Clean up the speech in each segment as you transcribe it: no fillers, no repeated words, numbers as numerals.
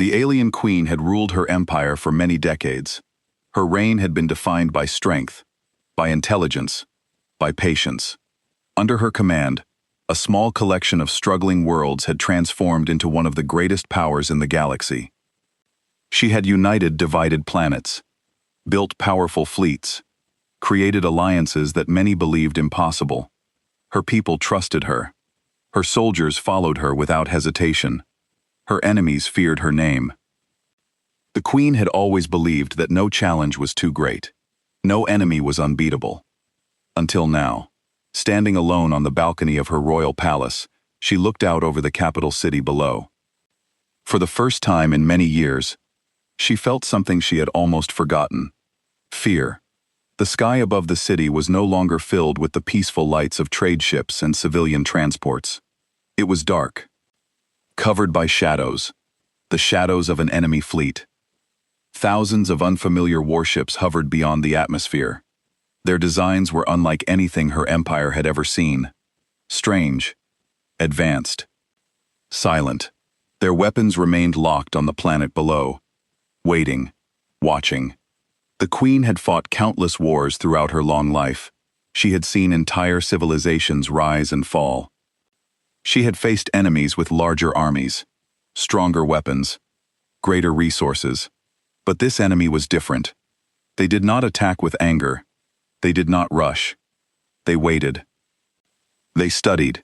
The alien queen had ruled her empire for many decades. Her reign had been defined by strength, by intelligence, by patience. Under her command, a small collection of struggling worlds had transformed into one of the greatest powers in the galaxy. She had united divided planets, built powerful fleets, created alliances that many believed impossible. Her people trusted her. Her soldiers followed her without hesitation. Her enemies feared her name. The queen had always believed that no challenge was too great. No enemy was unbeatable. Until now, standing alone on the balcony of her royal palace, she looked out over the capital city below. For the first time in many years, she felt something she had almost forgotten: fear. The sky above the city was no longer filled with the peaceful lights of trade ships and civilian transports. It was dark, covered by shadows, the shadows of an enemy fleet. Thousands of unfamiliar warships hovered beyond the atmosphere. Their designs were unlike anything her empire had ever seen. Strange, advanced, silent. Their weapons remained locked on the planet below, waiting, watching. The queen had fought countless wars throughout her long life. She had seen entire civilizations rise and fall. She had faced enemies with larger armies, stronger weapons, greater resources. But this enemy was different. They did not attack with anger. They did not rush. They waited. They studied.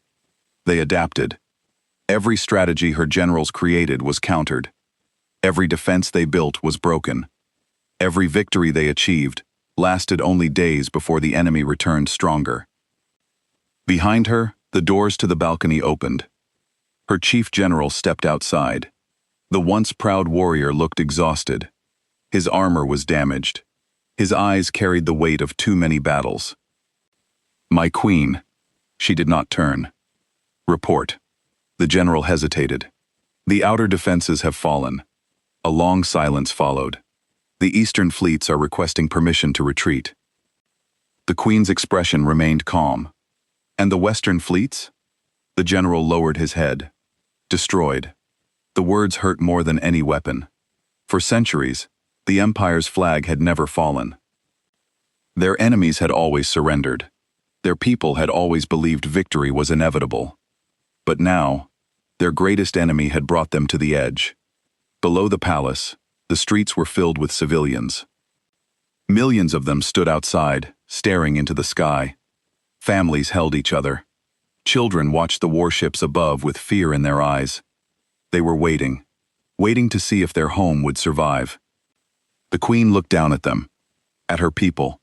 They adapted. Every strategy her generals created was countered. Every defense they built was broken. Every victory they achieved lasted only days before the enemy returned stronger. Behind her, the doors to the balcony opened. Her chief general stepped outside. The once proud warrior looked exhausted. His armor was damaged. His eyes carried the weight of too many battles. "My queen." She did not turn. "Report." The general hesitated. "The outer defenses have fallen." A long silence followed. "The eastern fleets are requesting permission to retreat." The queen's expression remained calm. "And the western fleets?" The general lowered his head. "Destroyed." The words hurt more than any weapon. For centuries, the empire's flag had never fallen. Their enemies had always surrendered. Their people had always believed victory was inevitable. But now, their greatest enemy had brought them to the edge. Below the palace, the streets were filled with civilians. Millions of them stood outside, staring into the sky. Families held each other. Children watched the warships above with fear in their eyes. They were waiting to see if their home would survive. The queen looked down at them, at her people,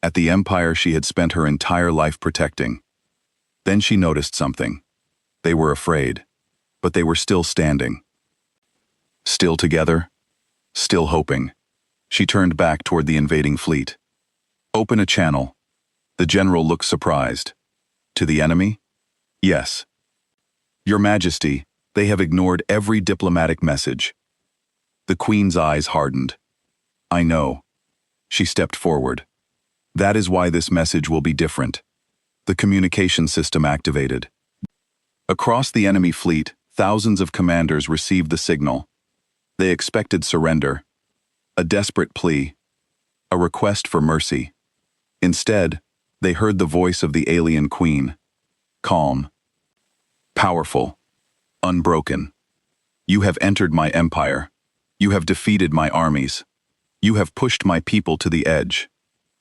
at the empire she had spent her entire life protecting. Then she noticed something. They were afraid, but they were still standing. Still together, still hoping. She turned back toward the invading fleet. "Open a channel." The general looked surprised. "To the enemy?" "Yes." "Your Majesty, they have ignored every diplomatic message." The queen's eyes hardened. "I know." She stepped forward. "That is why this message will be different." The communication system activated. Across the enemy fleet, thousands of commanders received the signal. They expected surrender, a desperate plea, a request for mercy. Instead, they heard the voice of the alien queen, calm, powerful, unbroken. "You have entered my empire. You have defeated my armies. You have pushed my people to the edge."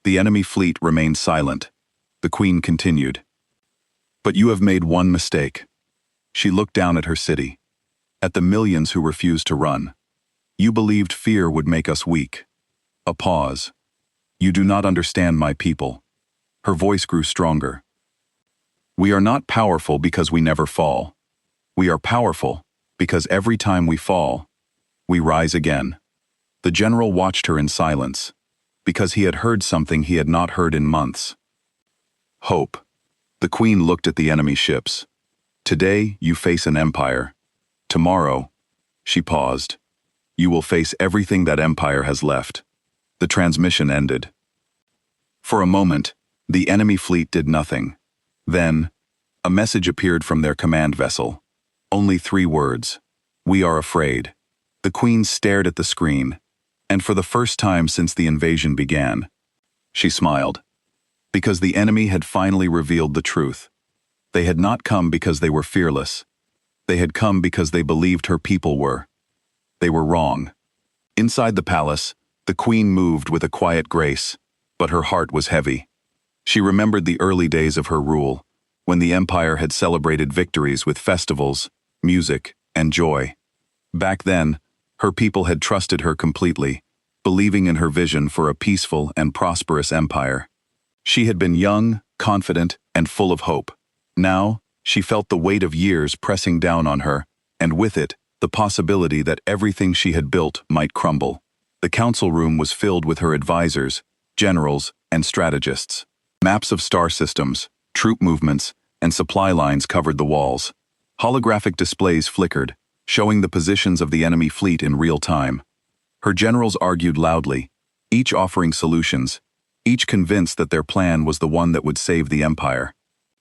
The enemy fleet remained silent. The queen continued. "But you have made one mistake." She looked down at her city, at the millions who refused to run. "You believed fear would make us weak." A pause. "You do not understand my people." Her voice grew stronger. "We are not powerful because we never fall. We are powerful because every time we fall, we rise again." The general watched her in silence, because he had heard something he had not heard in months. Hope. The queen looked at the enemy ships. "Today, you face an empire. Tomorrow," she paused, "you will face everything that empire has left." The transmission ended. For a moment, the enemy fleet did nothing. Then, a message appeared from their command vessel. Only 3 words. "We are afraid." The queen stared at the screen, and for the first time since the invasion began, she smiled. Because the enemy had finally revealed the truth. They had not come because they were fearless. They had come because they believed her people were. They were wrong. Inside the palace, the queen moved with a quiet grace, but her heart was heavy. She remembered the early days of her rule, when the empire had celebrated victories with festivals, music, and joy. Back then, her people had trusted her completely, believing in her vision for a peaceful and prosperous empire. She had been young, confident, and full of hope. Now, she felt the weight of years pressing down on her, and with it, the possibility that everything she had built might crumble. The council room was filled with her advisors, generals, and strategists. Maps of star systems, troop movements, and supply lines covered the walls. Holographic displays flickered, showing the positions of the enemy fleet in real time. Her generals argued loudly, each offering solutions, each convinced that their plan was the one that would save the empire.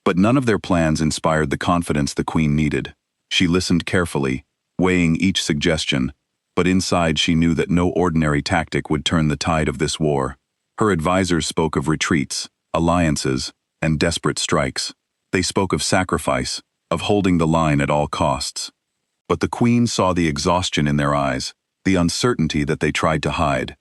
But none of their plans inspired the confidence the queen needed. She listened carefully, weighing each suggestion, but inside she knew that no ordinary tactic would turn the tide of this war. Her advisors spoke of retreats, alliances, and desperate strikes. They spoke of sacrifice, of holding the line at all costs. But the queen saw the exhaustion in their eyes, the uncertainty that they tried to hide.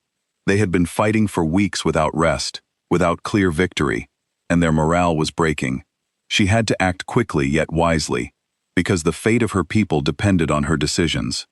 They had been fighting for weeks without rest, without clear victory, and their morale was breaking. She had to act quickly yet wisely, because the fate of her people depended on her decisions.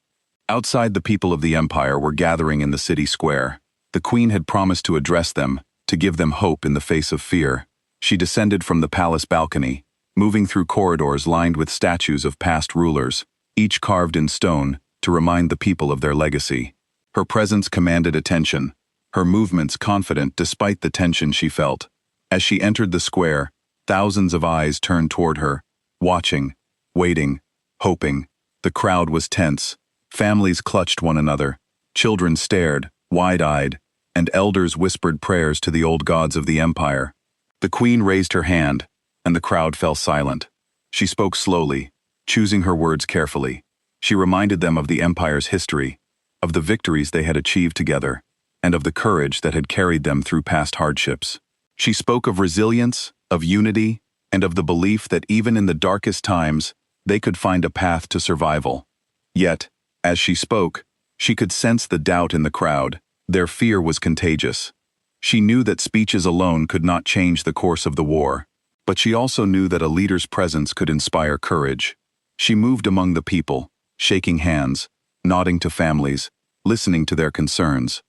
Outside, the people of the empire were gathering in the city square. The queen had promised to address them, to give them hope in the face of fear. She descended from the palace balcony, moving through corridors lined with statues of past rulers, each carved in stone to remind the people of their legacy. Her presence commanded attention, her movements confident despite the tension she felt. As she entered the square, thousands of eyes turned toward her, watching, waiting, hoping. The crowd was tense. Families clutched one another. Children stared, wide-eyed, and elders whispered prayers to the old gods of the empire. The queen raised her hand, and the crowd fell silent. She spoke slowly, choosing her words carefully. She reminded them of the empire's history, of the victories they had achieved together, and of the courage that had carried them through past hardships. She spoke of resilience, of unity, and of the belief that even in the darkest times, they could find a path to survival. Yet, as she spoke, she could sense the doubt in the crowd. Their fear was contagious. She knew that speeches alone could not change the course of the war, but she also knew that a leader's presence could inspire courage. She moved among the people, shaking hands, nodding to families, listening to their concerns.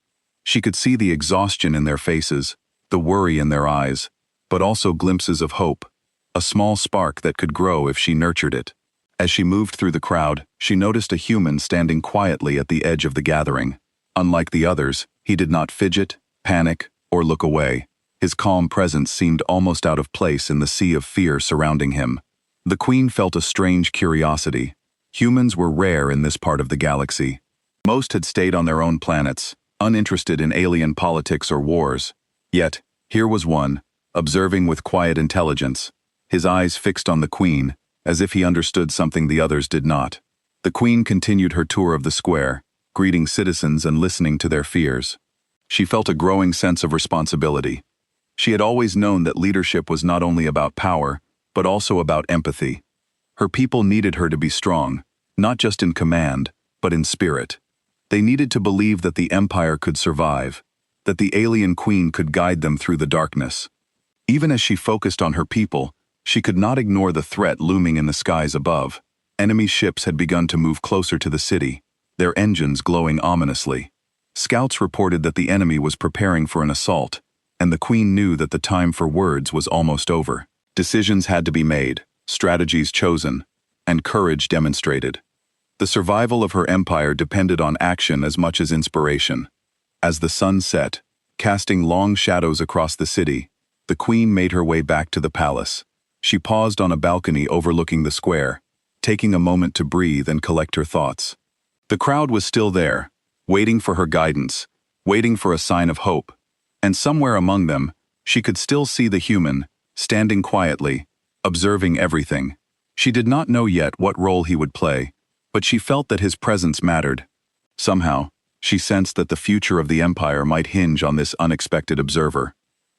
She could see the exhaustion in their faces, the worry in their eyes, but also glimpses of hope, a small spark that could grow if she nurtured it. As she moved through the crowd, she noticed a human standing quietly at the edge of the gathering. Unlike the others, he did not fidget, panic, or look away. His calm presence seemed almost out of place in the sea of fear surrounding him. The queen felt a strange curiosity. Humans were rare in this part of the galaxy. Most had stayed on their own planets, uninterested in alien politics or wars. Yet, here was one, observing with quiet intelligence, his eyes fixed on the queen, as if he understood something the others did not. The queen continued her tour of the square, greeting citizens and listening to their fears. She felt a growing sense of responsibility. She had always known that leadership was not only about power, but also about empathy. Her people needed her to be strong, not just in command, but in spirit. They needed to believe that the empire could survive, that the alien queen could guide them through the darkness. Even as she focused on her people, she could not ignore the threat looming in the skies above. Enemy ships had begun to move closer to the city, their engines glowing ominously. Scouts reported that the enemy was preparing for an assault, and the queen knew that the time for words was almost over. Decisions had to be made, strategies chosen, and courage demonstrated. The survival of her empire depended on action as much as inspiration. As the sun set, casting long shadows across the city, the queen made her way back to the palace. She paused on a balcony overlooking the square, taking a moment to breathe and collect her thoughts. The crowd was still there, waiting for her guidance, waiting for a sign of hope. And somewhere among them, she could still see the human, standing quietly, observing everything. She did not know yet what role he would play, but she felt that his presence mattered. Somehow, she sensed that the future of the empire might hinge on this unexpected observer.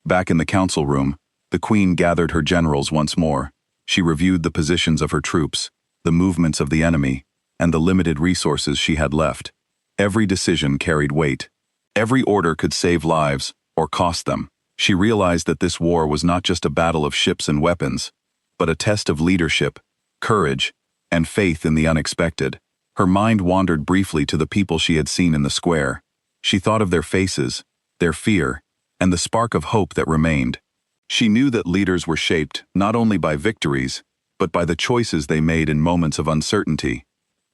Back in the council room, the queen gathered her generals once more. She reviewed the positions of her troops, the movements of the enemy, and the limited resources she had left. Every decision carried weight. Every order could save lives or cost them. She realized that this war was not just a battle of ships and weapons, but a test of leadership, courage, and faith in the unexpected. Her mind wandered briefly to the people she had seen in the square. She thought of their faces, their fear, and the spark of hope that remained. She knew that leaders were shaped not only by victories, but by the choices they made in moments of uncertainty.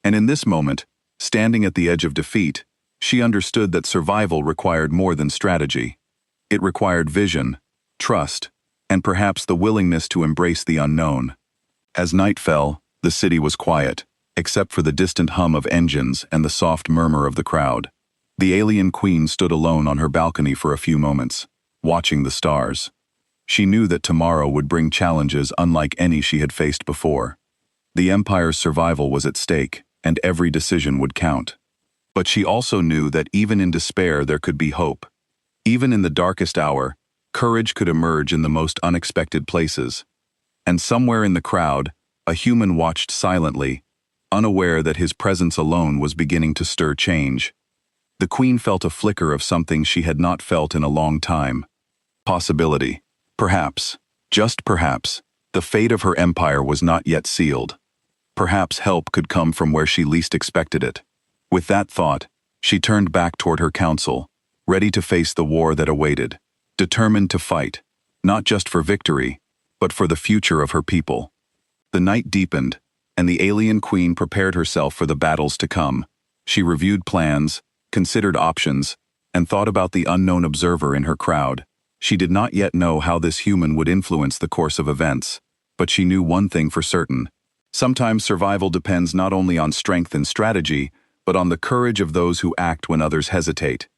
And in this moment, standing at the edge of defeat, she understood that survival required more than strategy. It required vision, trust, and perhaps the willingness to embrace the unknown. As night fell, the city was quiet, except for the distant hum of engines and the soft murmur of the crowd. The alien queen stood alone on her balcony for a few moments, watching the stars. She knew that tomorrow would bring challenges unlike any she had faced before. The Empire's survival was at stake, and every decision would count. But she also knew that even in despair there could be hope. Even in the darkest hour, courage could emerge in the most unexpected places. And somewhere in the crowd, a human watched silently, unaware that his presence alone was beginning to stir change. The queen felt a flicker of something she had not felt in a long time. Possibility. Perhaps, just perhaps, the fate of her empire was not yet sealed. Perhaps help could come from where she least expected it. With that thought, she turned back toward her council, ready to face the war that awaited, determined to fight, not just for victory, but for the future of her people. The night deepened, and the alien queen prepared herself for the battles to come. She reviewed plans, considered options, and thought about the unknown observer in her crowd. She did not yet know how this human would influence the course of events, but she knew one thing for certain. Sometimes survival depends not only on strength and strategy, but on the courage of those who act when others hesitate.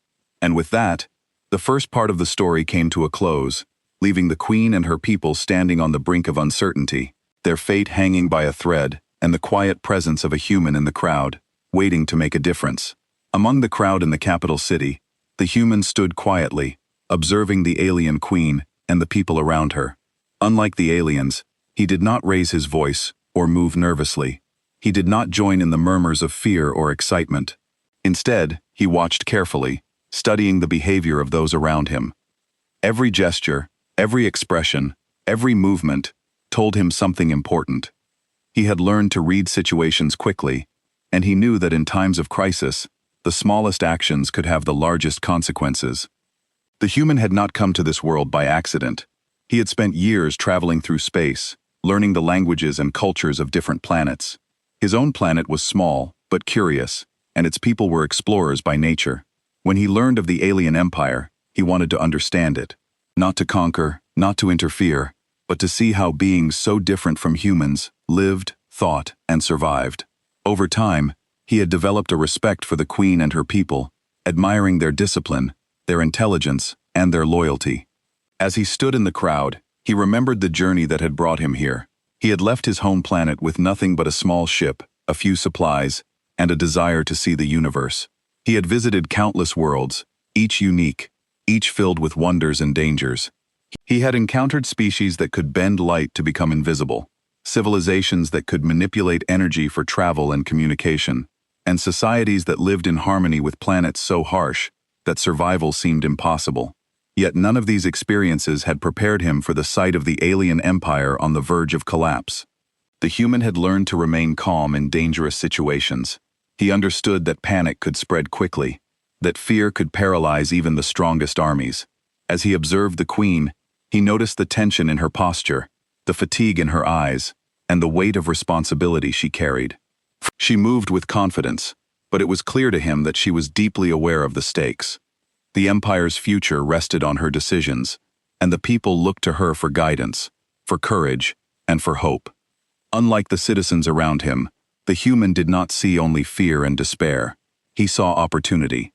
And with that, the first part of the story came to a close, leaving the queen and her people standing on the brink of uncertainty, their fate hanging by a thread, and the quiet presence of a human in the crowd, waiting to make a difference. Among the crowd in the capital city, the human stood quietly, observing the alien queen and the people around her. Unlike the aliens, he did not raise his voice or move nervously. He did not join in the murmurs of fear or excitement. Instead, he watched carefully, studying the behavior of those around him. Every gesture, every expression, every movement told him something important. He had learned to read situations quickly, and he knew that in times of crisis, the smallest actions could have the largest consequences. The human had not come to this world by accident. He had spent years traveling through space, learning the languages and cultures of different planets. His own planet was small, but curious, and its people were explorers by nature. When he learned of the alien empire, he wanted to understand it. Not to conquer, not to interfere, but to see how beings so different from humans lived, thought, and survived. Over time, he had developed a respect for the queen and her people, admiring their discipline, their intelligence, and their loyalty. As he stood in the crowd, he remembered the journey that had brought him here. He had left his home planet with nothing but a small ship, a few supplies, and a desire to see the universe. He had visited countless worlds, each unique, each filled with wonders and dangers. He had encountered species that could bend light to become invisible, civilizations that could manipulate energy for travel and communication, and societies that lived in harmony with planets so harsh that survival seemed impossible. Yet none of these experiences had prepared him for the sight of the alien empire on the verge of collapse. The human had learned to remain calm in dangerous situations. He understood that panic could spread quickly, that fear could paralyze even the strongest armies. As he observed the queen, he noticed the tension in her posture, the fatigue in her eyes, and the weight of responsibility she carried. She moved with confidence, but it was clear to him that she was deeply aware of the stakes. The empire's future rested on her decisions, and the people looked to her for guidance, for courage, and for hope. Unlike the citizens around him, the human did not see only fear and despair. He saw opportunity.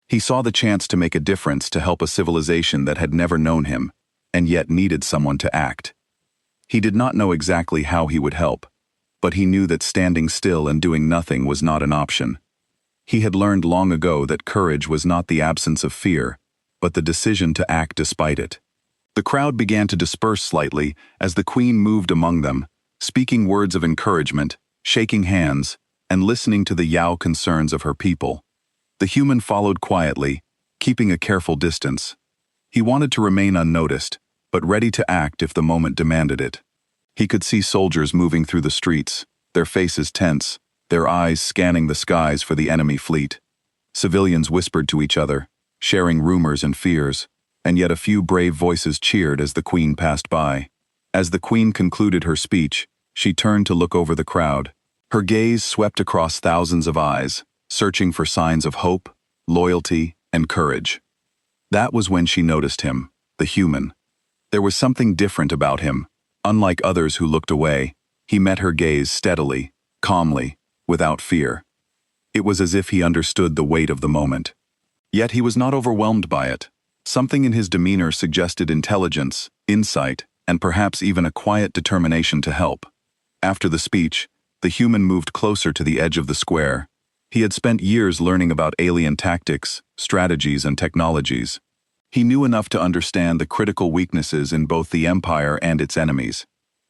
He saw the chance to make a difference, to help a civilization that had never known him, and yet needed someone to act. He did not know exactly how he would help, but he knew that standing still and doing nothing was not an option. He had learned long ago that courage was not the absence of fear, but the decision to act despite it. The crowd began to disperse slightly as the queen moved among them, speaking words of encouragement, shaking hands, and listening to the Yao concerns of her people. The human followed quietly, keeping a careful distance. He wanted to remain unnoticed, but ready to act if the moment demanded it. He could see soldiers moving through the streets, their faces tense, their eyes scanning the skies for the enemy fleet. Civilians whispered to each other, sharing rumors and fears, and yet a few brave voices cheered as the queen passed by. As the queen concluded her speech, she turned to look over the crowd. Her gaze swept across thousands of eyes, searching for signs of hope, loyalty, and courage. That was when she noticed him, the human. There was something different about him. Unlike others who looked away, he met her gaze steadily, calmly, without fear. It was as if he understood the weight of the moment. Yet he was not overwhelmed by it. Something in his demeanor suggested intelligence, insight, and perhaps even a quiet determination to help. After the speech, the human moved closer to the edge of the square. He had spent years learning about alien tactics, strategies, and technologies. He knew enough to understand the critical weaknesses in both the Empire and its enemies.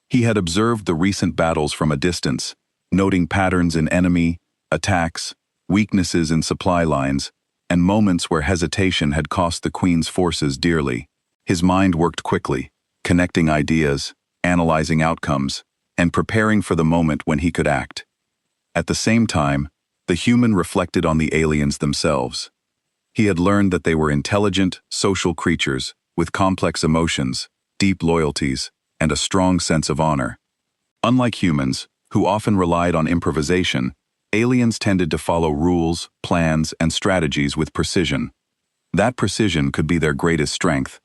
He had observed the recent battles from a distance, noting patterns in enemy, attacks, weaknesses in supply lines, and moments where hesitation had cost the Queen's forces dearly. His mind worked quickly, connecting ideas, analyzing outcomes, and preparing for the moment when he could act. At the same time, the human reflected on the aliens themselves. He had learned that they were intelligent, social creatures with complex emotions, deep loyalties, and a strong sense of honor. Unlike humans, who often relied on improvisation, aliens tended to follow rules, plans, and strategies with precision. That precision could be their greatest strength,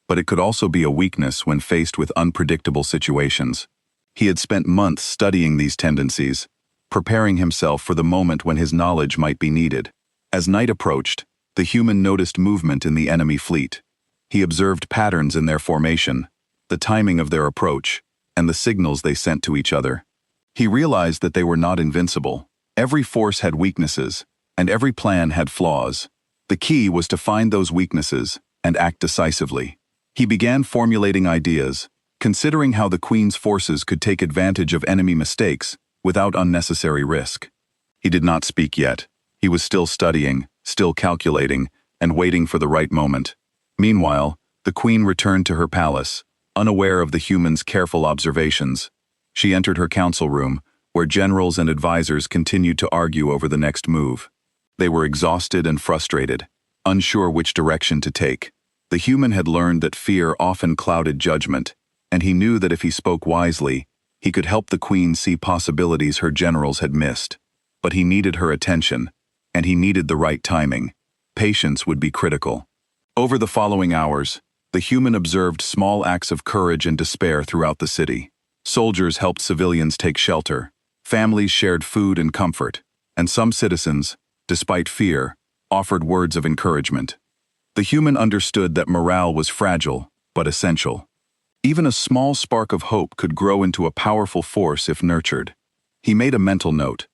but it could also be a weakness when faced with unpredictable situations. He had spent months studying these tendencies, preparing himself for the moment when his knowledge might be needed. As night approached, the human noticed movement in the enemy fleet. He observed patterns in their formation, the timing of their approach, and the signals they sent to each other. He realized that they were not invincible. Every force had weaknesses, and every plan had flaws. The key was to find those weaknesses and act decisively. He began formulating ideas, considering how the Queen's forces could take advantage of enemy mistakes without unnecessary risk. He did not speak yet. He was still studying, still calculating, and waiting for the right moment. Meanwhile, the Queen returned to her palace, unaware of the human's careful observations. She entered her council room, where generals and advisors continued to argue over the next move. They were exhausted and frustrated, unsure which direction to take. The human had learned that fear often clouded judgment, and he knew that if he spoke wisely, he could help the Queen see possibilities her generals had missed. But he needed her attention, and he needed the right timing. Patience would be critical. Over the following hours, the human observed small acts of courage and despair throughout the city. Soldiers helped civilians take shelter, families shared food and comfort, and some citizens, despite fear, offered words of encouragement. The human understood that morale was fragile, but essential. Even a small spark of hope could grow into a powerful force if nurtured. He made a mental note.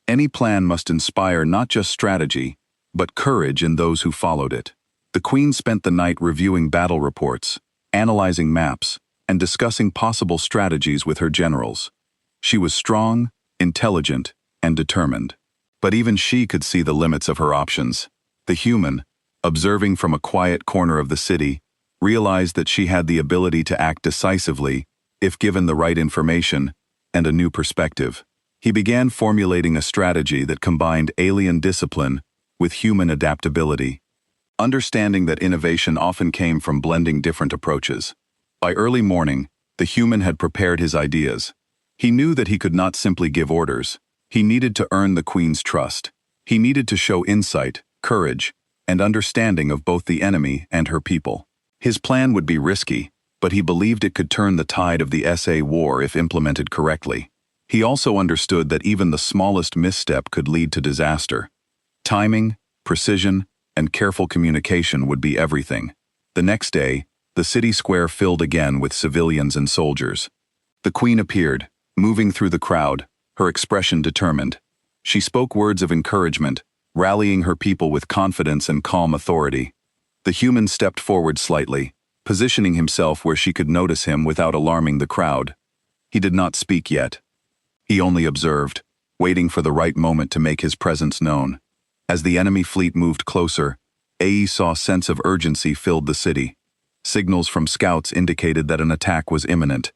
Any plan must inspire not just strategy, but courage in those who followed it. The Queen spent the night reviewing battle reports, analyzing maps, and discussing possible strategies with her generals. She was strong, intelligent, and determined. But even she could see the limits of her options. The human, observing from a quiet corner of the city, realized that she had the ability to act decisively if given the right information and a new perspective. He began formulating a strategy that combined alien discipline with human adaptability, understanding that innovation often came from blending different approaches. By early morning, the human had prepared his ideas. He knew that he could not simply give orders. He needed to earn the Queen's trust. He needed to show insight, courage, and understanding of both the enemy and her people. His plan would be risky, but he believed it could turn the tide of the HFY War if implemented correctly. He also understood that even the smallest misstep could lead to disaster. Timing, precision, and careful communication would be everything. The next day, the city square filled again with civilians and soldiers. The Queen appeared, moving through the crowd, her expression determined. She spoke words of encouragement, rallying her people with confidence and calm authority. The human stepped forward slightly, positioning himself where she could notice him without alarming the crowd. He did not speak yet. He only observed, waiting for the right moment to make his presence known. As the enemy fleet moved closer, AE saw a sense of urgency filled the city. Signals from scouts indicated that an attack was imminent.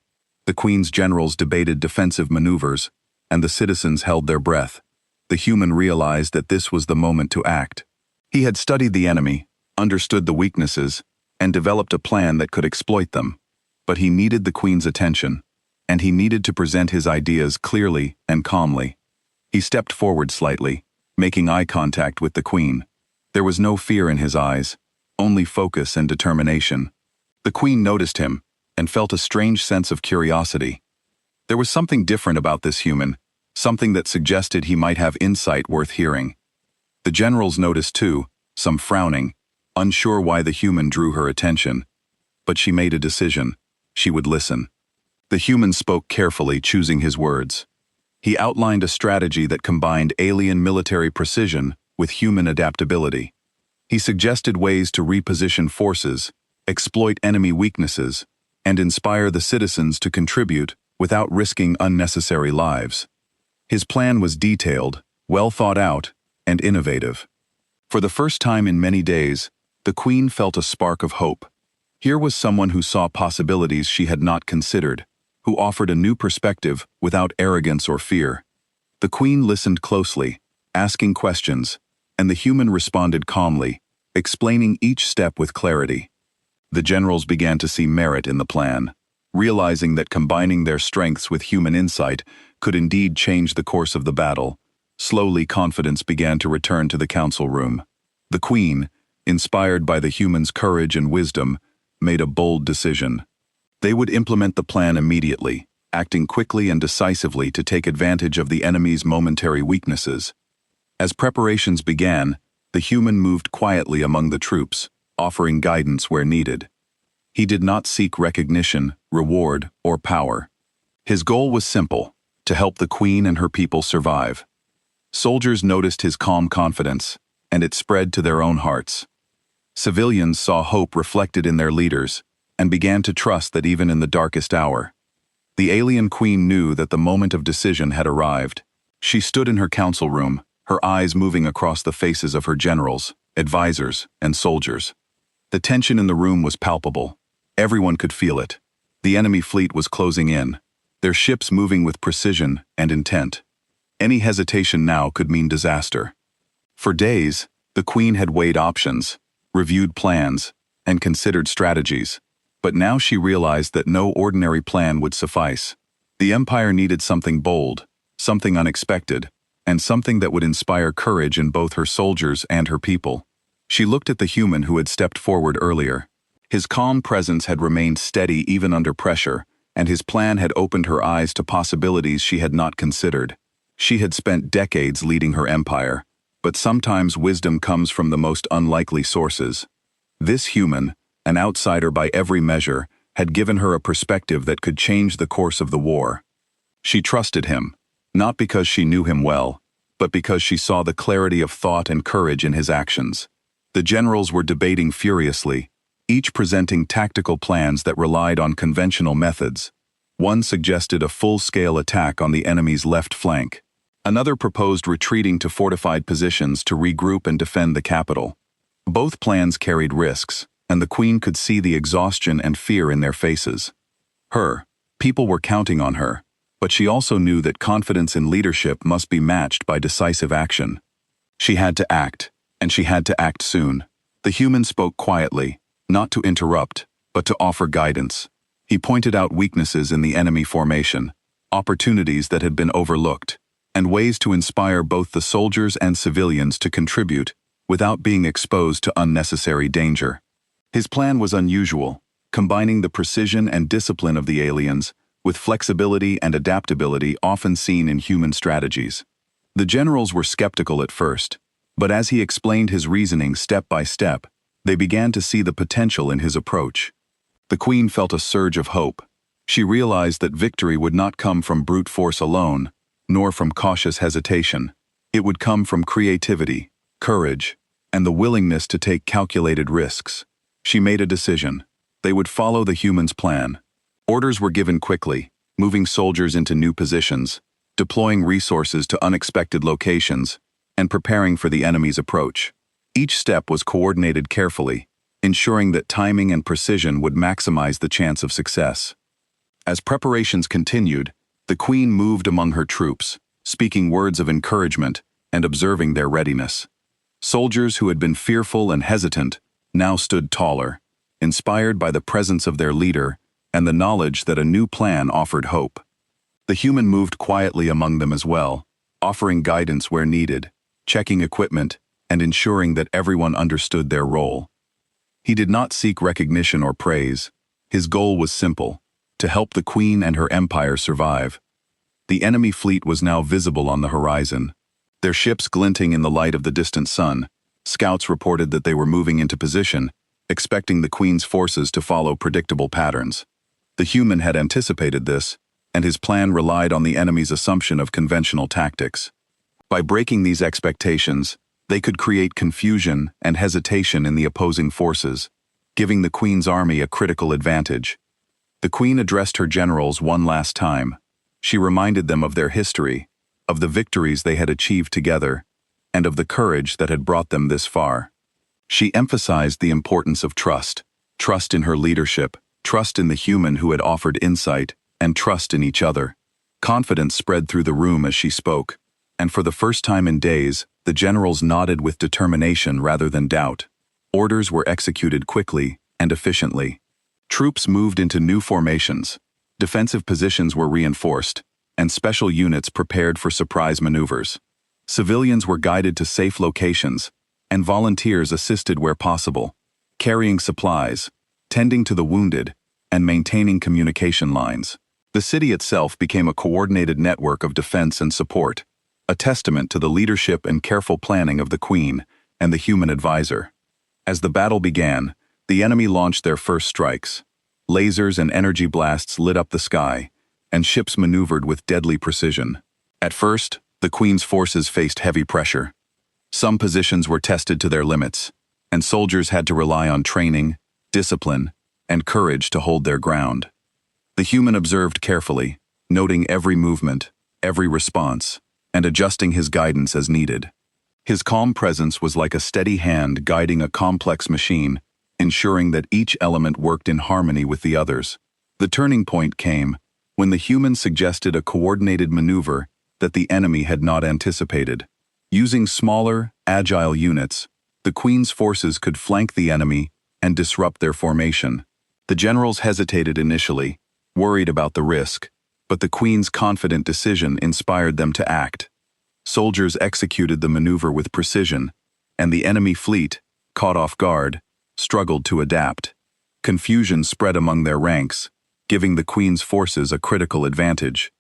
The Queen's generals debated defensive maneuvers, and the citizens held their breath. The human realized that this was the moment to act. He had studied the enemy, understood the weaknesses, and developed a plan that could exploit them. But he needed the Queen's attention, and he needed to present his ideas clearly and calmly. He stepped forward slightly, making eye contact with the Queen. There was no fear in his eyes, only focus and determination. The Queen noticed him and felt a strange sense of curiosity. There was something different about this human, something that suggested he might have insight worth hearing. The generals noticed too, some frowning, unsure why the human drew her attention. But she made a decision. She would listen. The human spoke carefully, choosing his words. He outlined a strategy that combined alien military precision with human adaptability. He suggested ways to reposition forces, exploit enemy weaknesses, and inspire the citizens to contribute without risking unnecessary lives. His plan was detailed, well thought out, and innovative. For the first time in many days, the Queen felt a spark of hope. Here was someone who saw possibilities she had not considered, who offered a new perspective without arrogance or fear. The Queen listened closely, asking questions, and the human responded calmly, explaining each step with clarity. The generals began to see merit in the plan, realizing that combining their strengths with human insight could indeed change the course of the battle. Slowly, confidence began to return to the council room. The Queen, inspired by the human's courage and wisdom, made a bold decision. They would implement the plan immediately, acting quickly and decisively to take advantage of the enemy's momentary weaknesses. As preparations began, the human moved quietly among the troops, offering guidance where needed. He did not seek recognition, reward, or power. His goal was simple: to help the Queen and her people survive. Soldiers noticed his calm confidence, and it spread to their own hearts. Civilians saw hope reflected in their leaders, and began to trust that even in the darkest hour. The alien Queen knew that the moment of decision had arrived. She stood in her council room, her eyes moving across the faces of her generals, advisors, and soldiers. The tension in the room was palpable. Everyone could feel it. The enemy fleet was closing in, their ships moving with precision and intent. Any hesitation now could mean disaster. For days, the Queen had weighed options, reviewed plans, and considered strategies. But now she realized that no ordinary plan would suffice. The Empire needed something bold, something unexpected, and something that would inspire courage in both her soldiers and her people. She looked at the human who had stepped forward earlier. His calm presence had remained steady even under pressure, and his plan had opened her eyes to possibilities she had not considered. She had spent decades leading her empire, but sometimes wisdom comes from the most unlikely sources. This human, an outsider by every measure, had given her a perspective that could change the course of the war. She trusted him, not because she knew him well, but because she saw the clarity of thought and courage in his actions. The generals were debating furiously, each presenting tactical plans that relied on conventional methods. One suggested a full-scale attack on the enemy's left flank. Another proposed retreating to fortified positions to regroup and defend the capital. Both plans carried risks, and the Queen could see the exhaustion and fear in their faces. People were counting on her, but she also knew that confidence in leadership must be matched by decisive action. She had to act, and she had to act soon. The human spoke quietly, not to interrupt, but to offer guidance. He pointed out weaknesses in the enemy formation, opportunities that had been overlooked, and ways to inspire both the soldiers and civilians to contribute without being exposed to unnecessary danger. His plan was unusual, combining the precision and discipline of the aliens with flexibility and adaptability often seen in human strategies. The generals were skeptical at first, but as he explained his reasoning step by step, they began to see the potential in his approach. The Queen felt a surge of hope. She realized that victory would not come from brute force alone, nor from cautious hesitation. It would come from creativity, courage, and the willingness to take calculated risks. She made a decision. They would follow the humans' plan. Orders were given quickly, moving soldiers into new positions, deploying resources to unexpected locations, and preparing for the enemy's approach. Each step was coordinated carefully, ensuring that timing and precision would maximize the chance of success. As preparations continued, the Queen moved among her troops, speaking words of encouragement and observing their readiness. Soldiers who had been fearful and hesitant now stood taller, inspired by the presence of their leader and the knowledge that a new plan offered hope. The human moved quietly among them as well, offering guidance where needed, checking equipment, and ensuring that everyone understood their role. He did not seek recognition or praise. His goal was simple: to help the Queen and her empire survive. The enemy fleet was now visible on the horizon. Their ships glinting in the light of the distant sun, scouts reported that they were moving into position, expecting the Queen's forces to follow predictable patterns. The human had anticipated this, and his plan relied on the enemy's assumption of conventional tactics. By breaking these expectations, they could create confusion and hesitation in the opposing forces, giving the Queen's army a critical advantage. The Queen addressed her generals one last time. She reminded them of their history, of the victories they had achieved together, and of the courage that had brought them this far. She emphasized the importance of trust in her leadership, trust in the human who had offered insight, and trust in each other. Confidence spread through the room as she spoke, and for the first time in days, the generals nodded with determination rather than doubt. Orders were executed quickly and efficiently. Troops moved into new formations, defensive positions were reinforced, and special units prepared for surprise maneuvers. Civilians were guided to safe locations, and volunteers assisted where possible, carrying supplies, tending to the wounded, and maintaining communication lines. The city itself became a coordinated network of defense and support, a testament to the leadership and careful planning of the Queen and the human advisor. As the battle began, the enemy launched their first strikes. Lasers and energy blasts lit up the sky, and ships maneuvered with deadly precision. At first, the Queen's forces faced heavy pressure. Some positions were tested to their limits, and soldiers had to rely on training, discipline, and courage to hold their ground. The human observed carefully, noting every movement, every response, and adjusting his guidance as needed. His calm presence was like a steady hand guiding a complex machine, ensuring that each element worked in harmony with the others. The turning point came when the human suggested a coordinated maneuver that the enemy had not anticipated. Using smaller, agile units, the Queen's forces could flank the enemy and disrupt their formation. The generals hesitated initially, worried about the risk, but the Queen's confident decision inspired them to act. Soldiers executed the maneuver with precision, and the enemy fleet, caught off guard, struggled to adapt. Confusion spread among their ranks, giving the Queen's forces a critical advantage.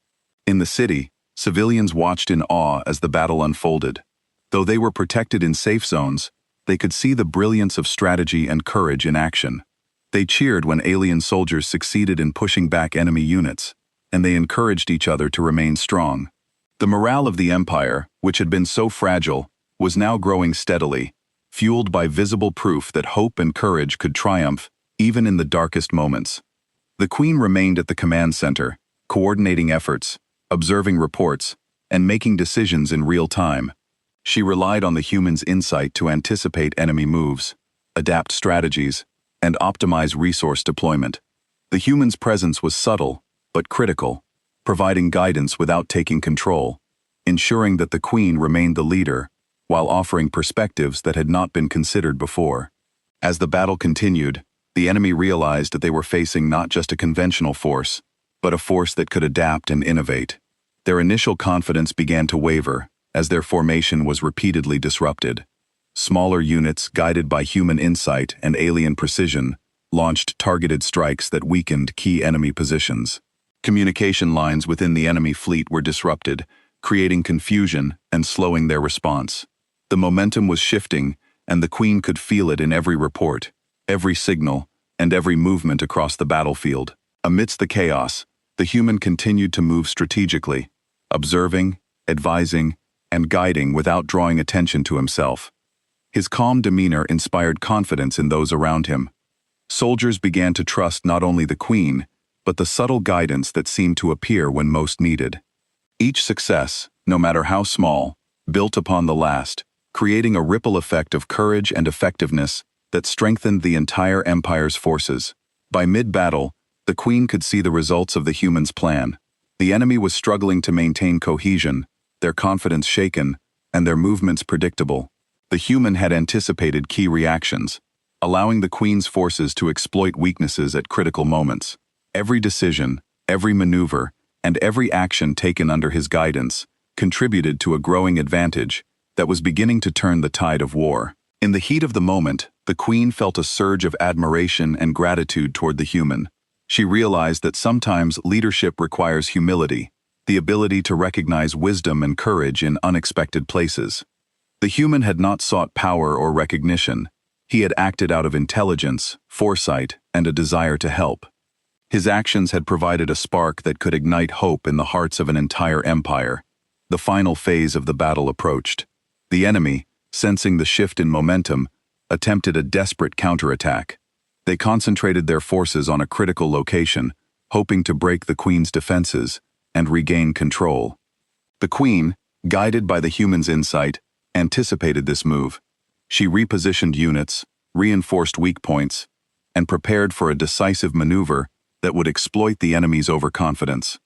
In the city, civilians watched in awe as the battle unfolded. Though they were protected in safe zones, they could see the brilliance of strategy and courage in action. They cheered when alien soldiers succeeded in pushing back enemy units, and they encouraged each other to remain strong. The morale of the Empire, which had been so fragile, was now growing steadily, fueled by visible proof that hope and courage could triumph even in the darkest moments. The Queen remained at the command center, coordinating efforts, observing reports, and making decisions in real time. She relied on the human's insight to anticipate enemy moves, adapt strategies, and optimize resource deployment. The human's presence was subtle, but critical, providing guidance without taking control, ensuring that the Queen remained the leader, while offering perspectives that had not been considered before. As the battle continued, the enemy realized that they were facing not just a conventional force, but a force that could adapt and innovate. Their initial confidence began to waver as their formation was repeatedly disrupted. Smaller units, guided by human insight and alien precision, launched targeted strikes that weakened key enemy positions. Communication lines within the enemy fleet were disrupted, creating confusion and slowing their response. The momentum was shifting, and the Queen could feel it in every report, every signal, and every movement across the battlefield. Amidst the chaos, the human continued to move strategically, observing, advising, and guiding without drawing attention to himself. His calm demeanor inspired confidence in those around him. Soldiers began to trust not only the Queen, but the subtle guidance that seemed to appear when most needed. Each success, no matter how small, built upon the last, creating a ripple effect of courage and effectiveness that strengthened the entire Empire's forces. By mid-battle, the Queen could see the results of the humans' plan. The enemy was struggling to maintain cohesion, their confidence shaken, and their movements predictable. The human had anticipated key reactions, allowing the Queen's forces to exploit weaknesses at critical moments. Every decision, every maneuver, and every action taken under his guidance contributed to a growing advantage that was beginning to turn the tide of war. In the heat of the moment, the Queen felt a surge of admiration and gratitude toward the human. She realized that sometimes leadership requires humility, the ability to recognize wisdom and courage in unexpected places. The human had not sought power or recognition. He had acted out of intelligence, foresight, and a desire to help. His actions had provided a spark that could ignite hope in the hearts of an entire empire. The final phase of the battle approached. The enemy, sensing the shift in momentum, attempted a desperate counterattack. They concentrated their forces on a critical location, hoping to break the Queen's defenses and regain control. The Queen, guided by the human's insight, anticipated this move. She repositioned units, reinforced weak points, and prepared for a decisive maneuver that would exploit the enemy's overconfidence.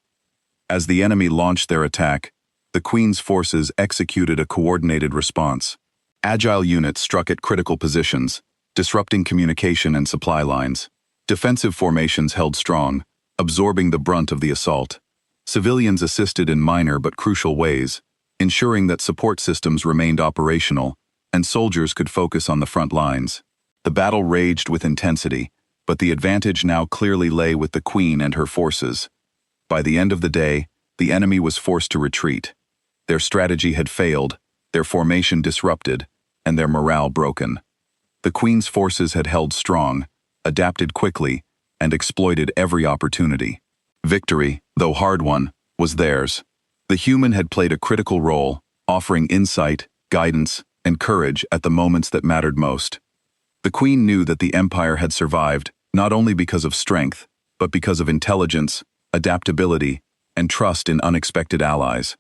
As the enemy launched their attack, the Queen's forces executed a coordinated response. Agile units struck at critical positions, disrupting communication and supply lines. Defensive formations held strong, absorbing the brunt of the assault. Civilians assisted in minor but crucial ways, ensuring that support systems remained operational and soldiers could focus on the front lines. The battle raged with intensity, but the advantage now clearly lay with the Queen and her forces. By the end of the day, the enemy was forced to retreat. Their strategy had failed, their formation disrupted, and their morale broken. The Queen's forces had held strong, adapted quickly, and exploited every opportunity. Victory, though hard one, was theirs. The human had played a critical role, offering insight, guidance, and courage at the moments that mattered most. The Queen knew that the Empire had survived not only because of strength, but because of intelligence, adaptability, and trust in unexpected allies.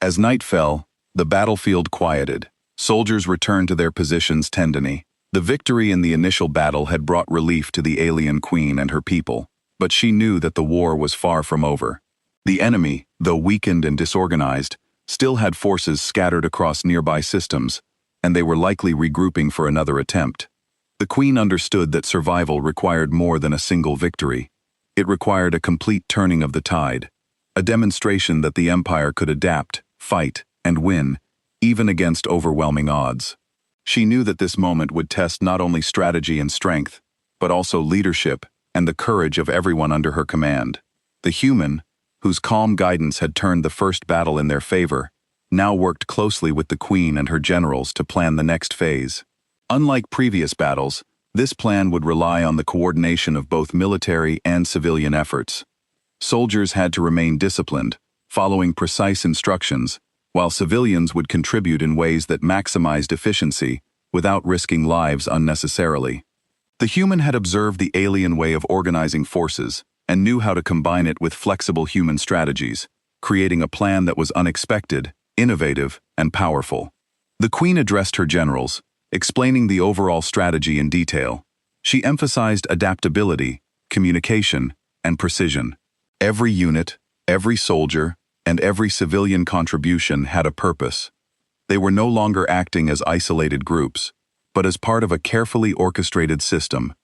As night fell, the battlefield quieted. Soldiers returned to their positions tenderly. The victory in the initial battle had brought relief to the alien Queen and her people, but she knew that the war was far from over. The enemy, though weakened and disorganized, still had forces scattered across nearby systems, and they were likely regrouping for another attempt. The Queen understood that survival required more than a single victory. It required a complete turning of the tide, a demonstration that the Empire could adapt, fight, and win, even against overwhelming odds. She knew that this moment would test not only strategy and strength, but also leadership and the courage of everyone under her command. The human, whose calm guidance had turned the first battle in their favor, now worked closely with the Queen and her generals to plan the next phase. Unlike previous battles, this plan would rely on the coordination of both military and civilian efforts. Soldiers had to remain disciplined, following precise instructions, while civilians would contribute in ways that maximized efficiency without risking lives unnecessarily. The human had observed the alien way of organizing forces and knew how to combine it with flexible human strategies, creating a plan that was unexpected, innovative, and powerful. The Queen addressed her generals, explaining the overall strategy in detail. She emphasized adaptability, communication, and precision. Every unit, every soldier, and every civilian contribution had a purpose. They were no longer acting as isolated groups, but as part of a carefully orchestrated system,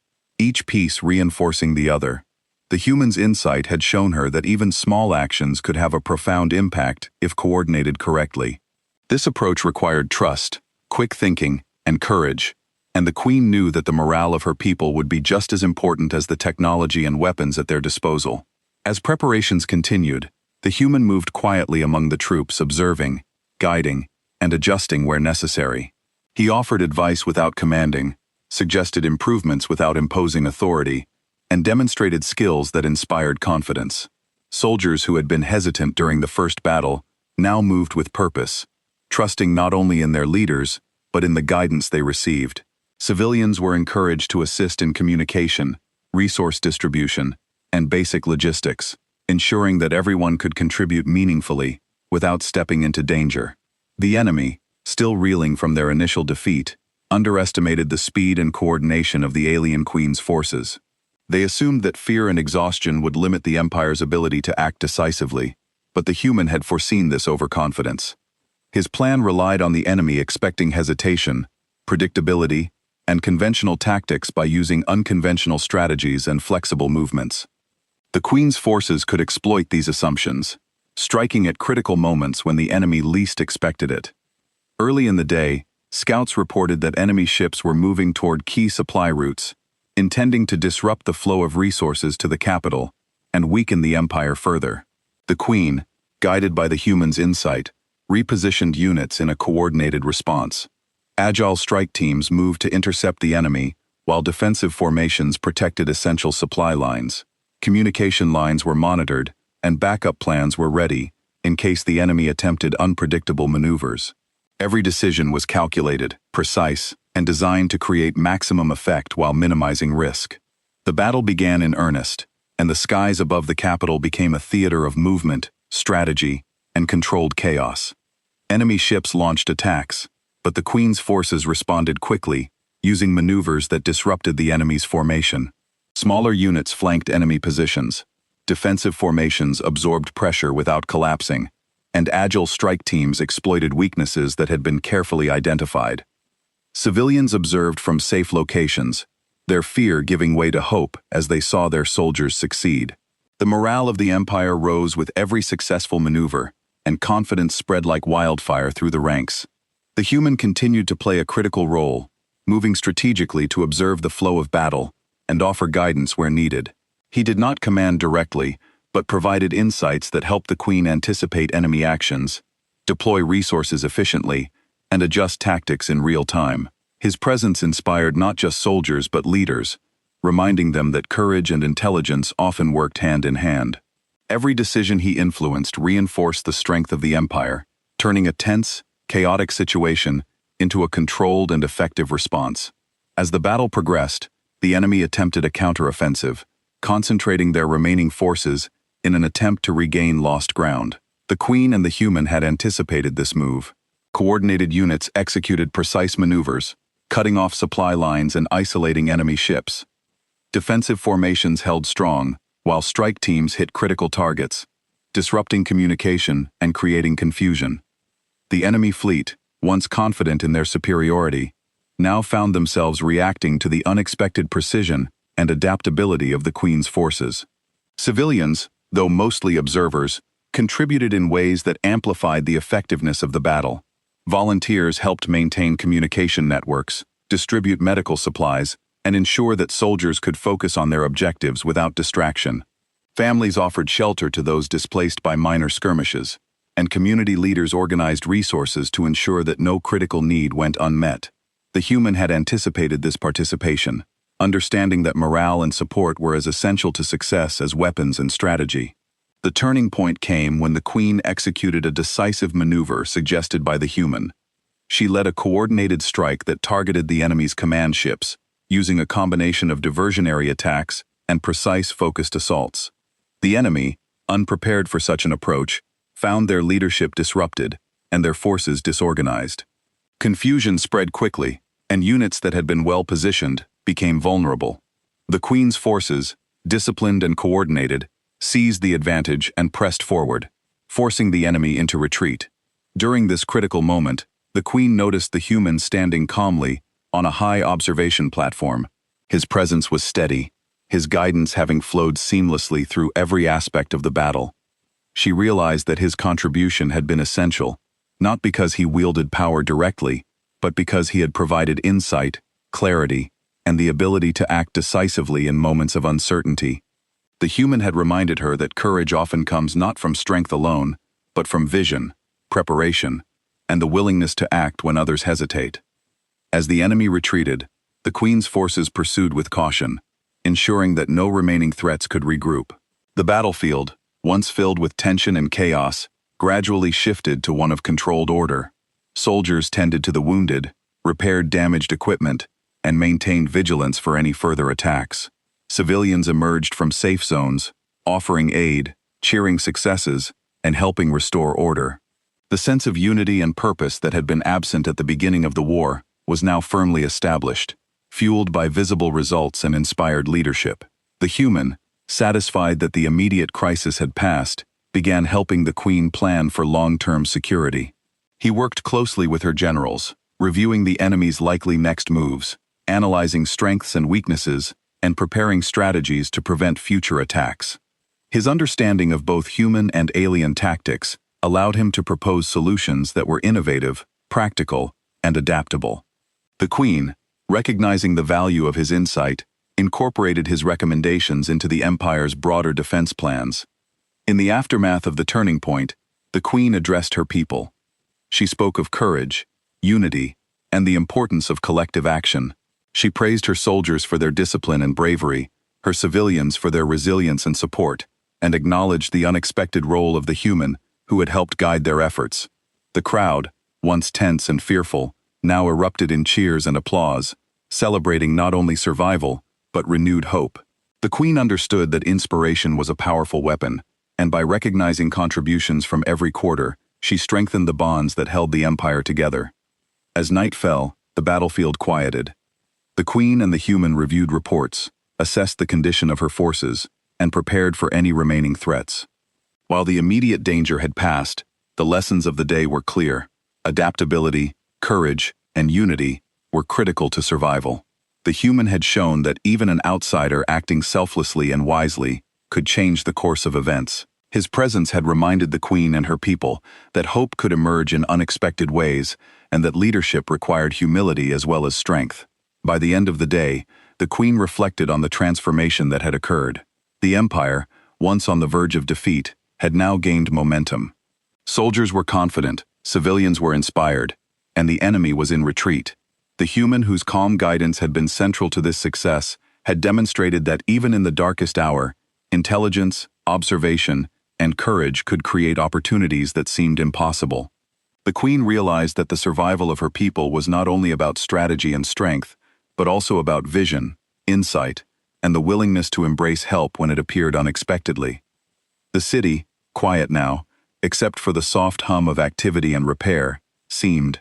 each piece reinforcing the other. The human's insight had shown her that even small actions could have a profound impact if coordinated correctly. This approach required trust, quick thinking, and courage, and the Queen knew that the morale of her people would be just as important as the technology and weapons at their disposal. As preparations continued, the human moved quietly among the troops, observing, guiding, and adjusting where necessary. He offered advice without commanding, suggested improvements without imposing authority, and demonstrated skills that inspired confidence. Soldiers who had been hesitant during the first battle now moved with purpose, trusting not only in their leaders, but in the guidance they received. Civilians were encouraged to assist in communication, resource distribution, and basic logistics, ensuring that everyone could contribute meaningfully without stepping into danger. The enemy, still reeling from their initial defeat, underestimated the speed and coordination of the alien queen's forces. They assumed that fear and exhaustion would limit the Empire's ability to act decisively, but the human had foreseen this overconfidence. His plan relied on the enemy expecting hesitation, predictability, and conventional tactics by using unconventional strategies and flexible movements. The Queen's forces could exploit these assumptions, striking at critical moments when the enemy least expected it. Early in the day, scouts reported that enemy ships were moving toward key supply routes, intending to disrupt the flow of resources to the capital and weaken the Empire further. The Queen, guided by the humans' insight, repositioned units in a coordinated response. Agile strike teams moved to intercept the enemy, while defensive formations protected essential supply lines. Communication lines were monitored, and backup plans were ready in case the enemy attempted unpredictable maneuvers. Every decision was calculated, precise, and designed to create maximum effect while minimizing risk. The battle began in earnest, and the skies above the capital became a theater of movement, strategy, and controlled chaos. Enemy ships launched attacks, but the Queen's forces responded quickly, using maneuvers that disrupted the enemy's formation. Smaller units flanked enemy positions. Defensive formations absorbed pressure without collapsing, and agile strike teams exploited weaknesses that had been carefully identified. Civilians observed from safe locations, their fear giving way to hope as they saw their soldiers succeed. The morale of the Empire rose with every successful maneuver, and confidence spread like wildfire through the ranks. The human continued to play a critical role, moving strategically to observe the flow of battle and offer guidance where needed. He did not command directly, but provided insights that helped the Queen anticipate enemy actions, deploy resources efficiently, and adjust tactics in real time. His presence inspired not just soldiers but leaders, reminding them that courage and intelligence often worked hand in hand. Every decision he influenced reinforced the strength of the Empire, turning a tense, chaotic situation into a controlled and effective response. As the battle progressed, the enemy attempted a counteroffensive, concentrating their remaining forces in an attempt to regain lost ground. The Queen and the human had anticipated this move. Coordinated units executed precise maneuvers, cutting off supply lines and isolating enemy ships. Defensive formations held strong, while strike teams hit critical targets, disrupting communication and creating confusion. The enemy fleet, once confident in their superiority, now found themselves reacting to the unexpected precision and adaptability of the Queen's forces. Civilians, though mostly observers, contributed in ways that amplified the effectiveness of the battle. Volunteers helped maintain communication networks, distribute medical supplies, and ensure that soldiers could focus on their objectives without distraction. Families offered shelter to those displaced by minor skirmishes, and community leaders organized resources to ensure that no critical need went unmet. The human had anticipated this participation, understanding that morale and support were as essential to success as weapons and strategy. The turning point came when the Queen executed a decisive maneuver suggested by the human. She led a coordinated strike that targeted the enemy's command ships, using a combination of diversionary attacks and precise focused assaults. The enemy, unprepared for such an approach, found their leadership disrupted and their forces disorganized. Confusion spread quickly, and units that had been well positioned became vulnerable. The Queen's forces, disciplined and coordinated, seized the advantage and pressed forward, forcing the enemy into retreat. During this critical moment, the Queen noticed the human standing calmly on a high observation platform. His presence was steady, his guidance having flowed seamlessly through every aspect of the battle. She realized that his contribution had been essential, not because he wielded power directly, but because he had provided insight, clarity, and the ability to act decisively in moments of uncertainty. The human had reminded her that courage often comes not from strength alone, but from vision, preparation, and the willingness to act when others hesitate. As the enemy retreated, the Queen's forces pursued with caution, ensuring that no remaining threats could regroup. The battlefield, once filled with tension and chaos, gradually shifted to one of controlled order. Soldiers tended to the wounded, repaired damaged equipment, and maintained vigilance for any further attacks. Civilians emerged from safe zones, offering aid, cheering successes, and helping restore order. The sense of unity and purpose that had been absent at the beginning of the war was now firmly established, fueled by visible results and inspired leadership. The human, satisfied that the immediate crisis had passed, began helping the Queen plan for long-term security. He worked closely with her generals, reviewing the enemy's likely next moves, analyzing strengths and weaknesses, and preparing strategies to prevent future attacks. His understanding of both human and alien tactics allowed him to propose solutions that were innovative, practical, and adaptable. The Queen, recognizing the value of his insight, incorporated his recommendations into the Empire's broader defense plans. In the aftermath of the turning point, the Queen addressed her people. She spoke of courage, unity, and the importance of collective action. She praised her soldiers for their discipline and bravery, her civilians for their resilience and support, and acknowledged the unexpected role of the human who had helped guide their efforts. The crowd, once tense and fearful, now erupted in cheers and applause, celebrating not only survival, but renewed hope. The Queen understood that inspiration was a powerful weapon, and by recognizing contributions from every quarter, she strengthened the bonds that held the Empire together. As night fell, the battlefield quieted. The Queen and the human reviewed reports, assessed the condition of her forces, and prepared for any remaining threats. While the immediate danger had passed, the lessons of the day were clear. Adaptability, courage, and unity were critical to survival. The human had shown that even an outsider acting selflessly and wisely could change the course of events. His presence had reminded the Queen and her people that hope could emerge in unexpected ways and that leadership required humility as well as strength. By the end of the day, the Queen reflected on the transformation that had occurred. The Empire, once on the verge of defeat, had now gained momentum. Soldiers were confident, civilians were inspired, and the enemy was in retreat. The human whose calm guidance had been central to this success had demonstrated that even in the darkest hour, intelligence, observation, and courage could create opportunities that seemed impossible. The Queen realized that the survival of her people was not only about strategy and strength, but also about vision, insight, and the willingness to embrace help when it appeared unexpectedly. The city, quiet now, except for the soft hum of activity and repair, seemed.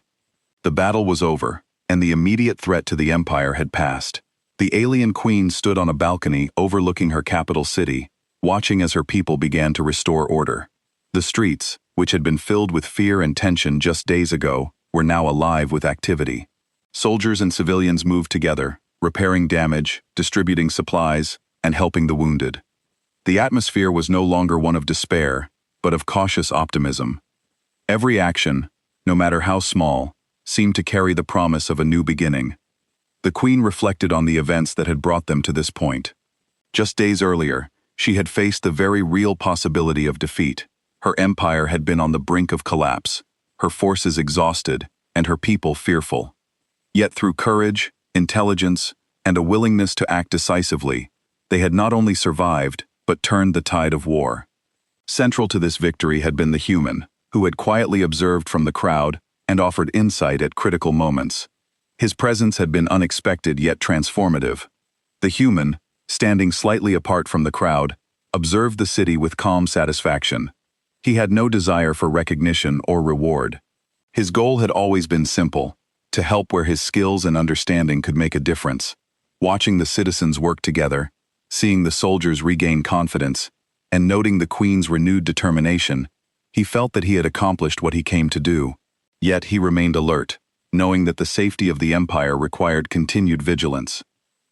The battle was over, and the immediate threat to the Empire had passed. The alien Queen stood on a balcony overlooking her capital city, watching as her people began to restore order. The streets, which had been filled with fear and tension just days ago, were now alive with activity. Soldiers and civilians moved together, repairing damage, distributing supplies, and helping the wounded. The atmosphere was no longer one of despair, but of cautious optimism. Every action, no matter how small, seemed to carry the promise of a new beginning. The Queen reflected on the events that had brought them to this point. Just days earlier, she had faced the very real possibility of defeat. Her empire had been on the brink of collapse, her forces exhausted, and her people fearful. Yet through courage, intelligence, and a willingness to act decisively, they had not only survived, but turned the tide of war. Central to this victory had been the human, who had quietly observed from the crowd and offered insight at critical moments. His presence had been unexpected yet transformative. The human, standing slightly apart from the crowd, observed the city with calm satisfaction. He had no desire for recognition or reward. His goal had always been simple: to help where his skills and understanding could make a difference. Watching the citizens work together, seeing the soldiers regain confidence, and noting the Queen's renewed determination, he felt that he had accomplished what he came to do. Yet he remained alert, knowing that the safety of the Empire required continued vigilance.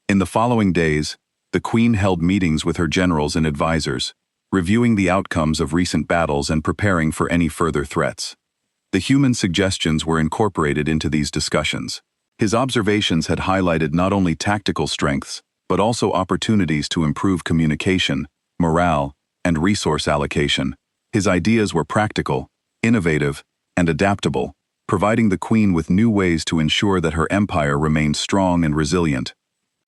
In the following days, the Queen held meetings with her generals and advisors, reviewing the outcomes of recent battles and preparing for any further threats. The human suggestions were incorporated into these discussions. His observations had highlighted not only tactical strengths, but also opportunities to improve communication, morale, and resource allocation. His ideas were practical, innovative, and adaptable, providing the Queen with new ways to ensure that her empire remained strong and resilient.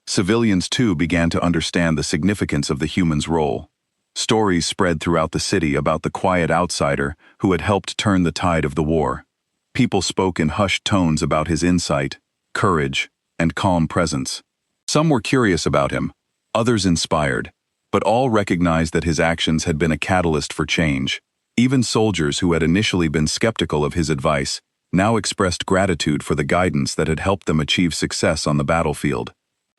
Civilians too began to understand the significance of the human's role. Stories spread throughout the city about the quiet outsider who had helped turn the tide of the war. People spoke in hushed tones about his insight, courage, and calm presence. Some were curious about him, others inspired, but all recognized that his actions had been a catalyst for change. Even soldiers who had initially been skeptical of his advice now expressed gratitude for the guidance that had helped them achieve success on the battlefield.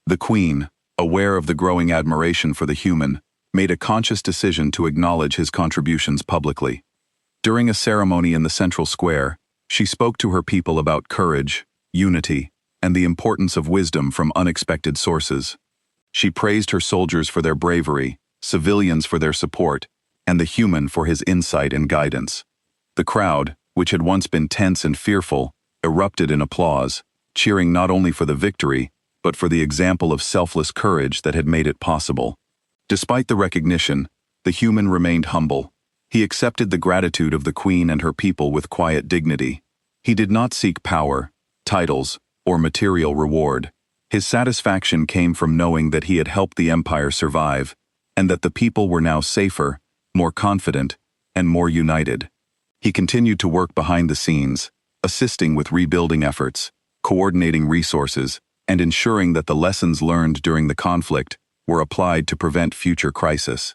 The Queen, aware of the growing admiration for the human, made a conscious decision to acknowledge his contributions publicly. During a ceremony in the central square, she spoke to her people about courage, unity, and the importance of wisdom from unexpected sources. She praised her soldiers for their bravery, civilians for their support, and the human for his insight and guidance. The crowd, which had once been tense and fearful, erupted in applause, cheering not only for the victory, but for the example of selfless courage that had made it possible. Despite the recognition, the human remained humble. He accepted the gratitude of the Queen and her people with quiet dignity. He did not seek power, titles, or material reward. His satisfaction came from knowing that he had helped the empire survive, and that the people were now safer, more confident, and more united. He continued to work behind the scenes, assisting with rebuilding efforts, coordinating resources, and ensuring that the lessons learned during the conflict were applied to prevent future crisis.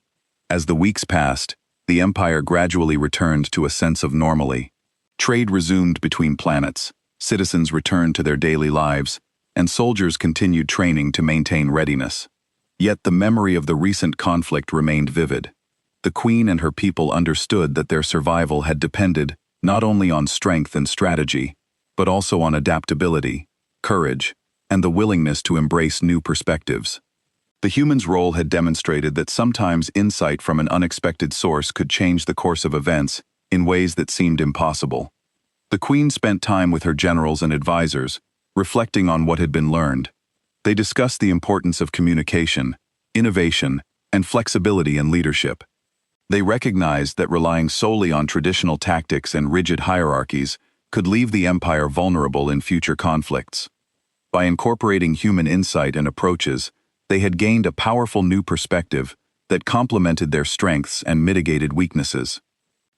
As the weeks passed, the empire gradually returned to a sense of normalcy. Trade resumed between planets, citizens returned to their daily lives, and soldiers continued training to maintain readiness. Yet the memory of the recent conflict remained vivid. The Queen and her people understood that their survival had depended not only on strength and strategy, but also on adaptability, courage, and the willingness to embrace new perspectives. The human's role had demonstrated that sometimes insight from an unexpected source could change the course of events in ways that seemed impossible. The Queen spent time with her generals and advisors, reflecting on what had been learned. They discussed the importance of communication, innovation, and flexibility in leadership. They recognized that relying solely on traditional tactics and rigid hierarchies could leave the empire vulnerable in future conflicts. By incorporating human insight and approaches, they had gained a powerful new perspective that complemented their strengths and mitigated weaknesses.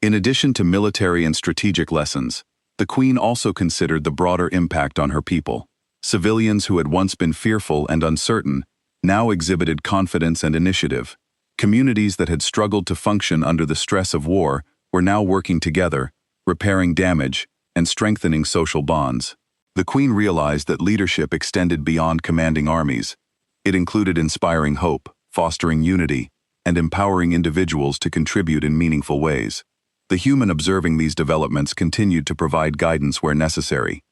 In addition to military and strategic lessons, the Queen also considered the broader impact on her people. Civilians who had once been fearful and uncertain now exhibited confidence and initiative. Communities that had struggled to function under the stress of war were now working together, repairing damage, and strengthening social bonds. The Queen realized that leadership extended beyond commanding armies. It included inspiring hope, fostering unity, and empowering individuals to contribute in meaningful ways. The human observing these developments continued to provide guidance where necessary.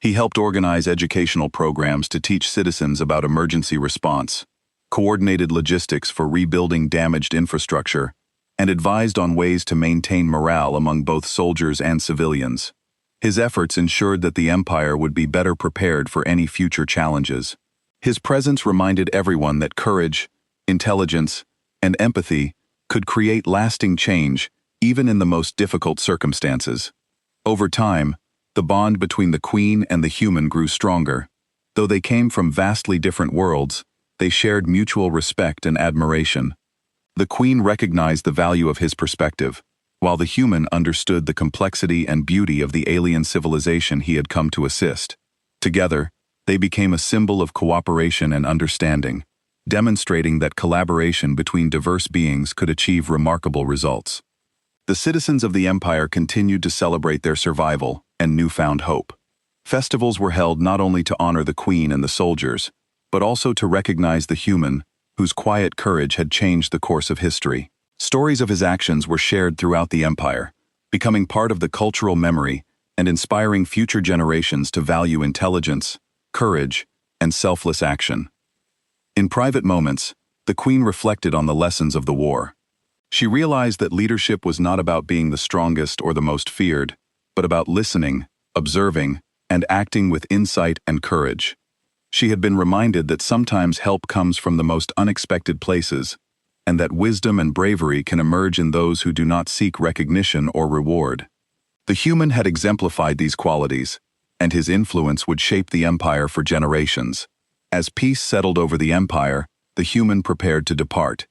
He helped organize educational programs to teach citizens about emergency response, coordinated logistics for rebuilding damaged infrastructure, and advised on ways to maintain morale among both soldiers and civilians. His efforts ensured that the empire would be better prepared for any future challenges. His presence reminded everyone that courage, intelligence, and empathy could create lasting change even in the most difficult circumstances. Over time, the bond between the Queen and the human grew stronger. Though they came from vastly different worlds, they shared mutual respect and admiration. The Queen recognized the value of his perspective, while the human understood the complexity and beauty of the alien civilization he had come to assist. Together, they became a symbol of cooperation and understanding, demonstrating that collaboration between diverse beings could achieve remarkable results. The citizens of the empire continued to celebrate their survival and newfound hope. Festivals were held not only to honor the Queen and the soldiers, but also to recognize the human, whose quiet courage had changed the course of history. Stories of his actions were shared throughout the empire, becoming part of the cultural memory and inspiring future generations to value intelligence, courage, and selfless action. In private moments, the Queen reflected on the lessons of the war. She realized that leadership was not about being the strongest or the most feared, but about listening, observing, and acting with insight and courage. She had been reminded that sometimes help comes from the most unexpected places, and that wisdom and bravery can emerge in those who do not seek recognition or reward. The human had exemplified these qualities, and his influence would shape the empire for generations. As peace settled over the empire, the human prepared to depart.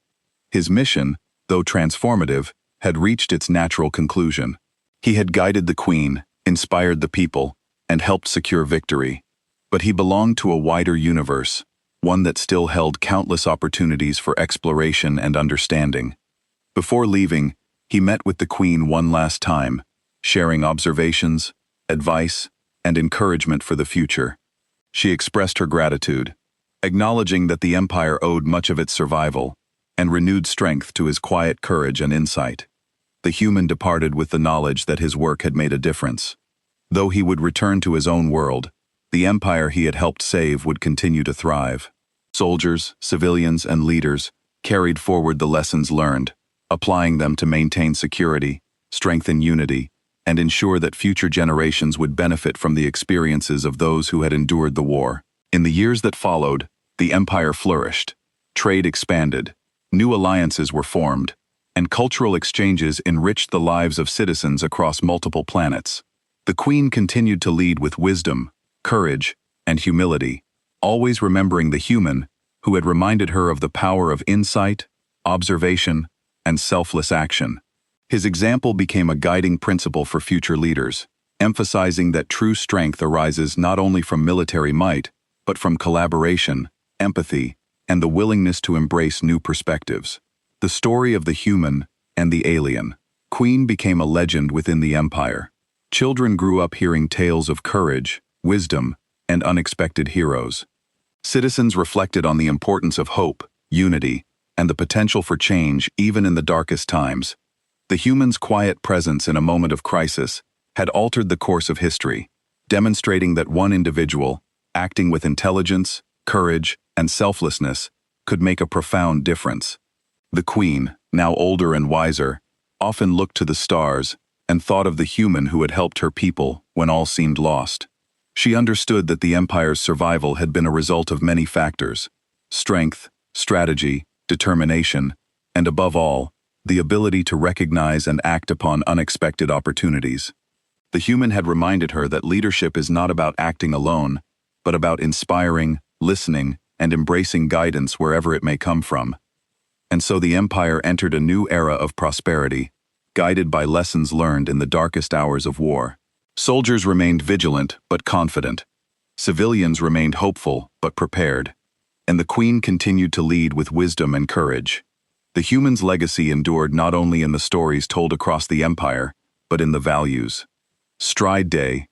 His mission, though transformative, had reached its natural conclusion. He had guided the Queen, inspired the people, and helped secure victory. But he belonged to a wider universe, one that still held countless opportunities for exploration and understanding. Before leaving, he met with the Queen one last time, sharing observations, advice, and encouragement for the future. She expressed her gratitude, acknowledging that the Empire owed much of its survival, and renewed strength to his quiet courage and insight. The human departed with the knowledge that his work had made a difference. Though he would return to his own world, the empire he had helped save would continue to thrive. Soldiers, civilians, and leaders carried forward the lessons learned, applying them to maintain security, strengthen unity, and ensure that future generations would benefit from the experiences of those who had endured the war. In the years that followed, the empire flourished. Trade expanded, new alliances were formed, and cultural exchanges enriched the lives of citizens across multiple planets. The Queen continued to lead with wisdom, courage, and humility, always remembering the human who had reminded her of the power of insight, observation, and selfless action. His example became a guiding principle for future leaders, emphasizing that true strength arises not only from military might, but from collaboration, empathy, and the willingness to embrace new perspectives. The story of the human and the alien. Queen became a legend within the empire. Children grew up hearing tales of courage, wisdom, and unexpected heroes. Citizens reflected on the importance of hope, unity, and the potential for change even in the darkest times. The human's quiet presence in a moment of crisis had altered the course of history, demonstrating that one individual, acting with intelligence, courage, and selflessness, could make a profound difference. The Queen, now older and wiser, often looked to the stars and thought of the human who had helped her people when all seemed lost. She understood that the empire's survival had been a result of many factors: strength, strategy, determination, and above all, the ability to recognize and act upon unexpected opportunities. The human had reminded her that leadership is not about acting alone, but about inspiring, listening, and embracing guidance wherever it may come from. And so the empire entered a new era of prosperity, guided by lessons learned in the darkest hours of war. Soldiers remained vigilant but confident. Civilians remained hopeful but prepared. And the Queen continued to lead with wisdom and courage. The human's legacy endured not only in the stories told across the empire, but in the values. Stride Day,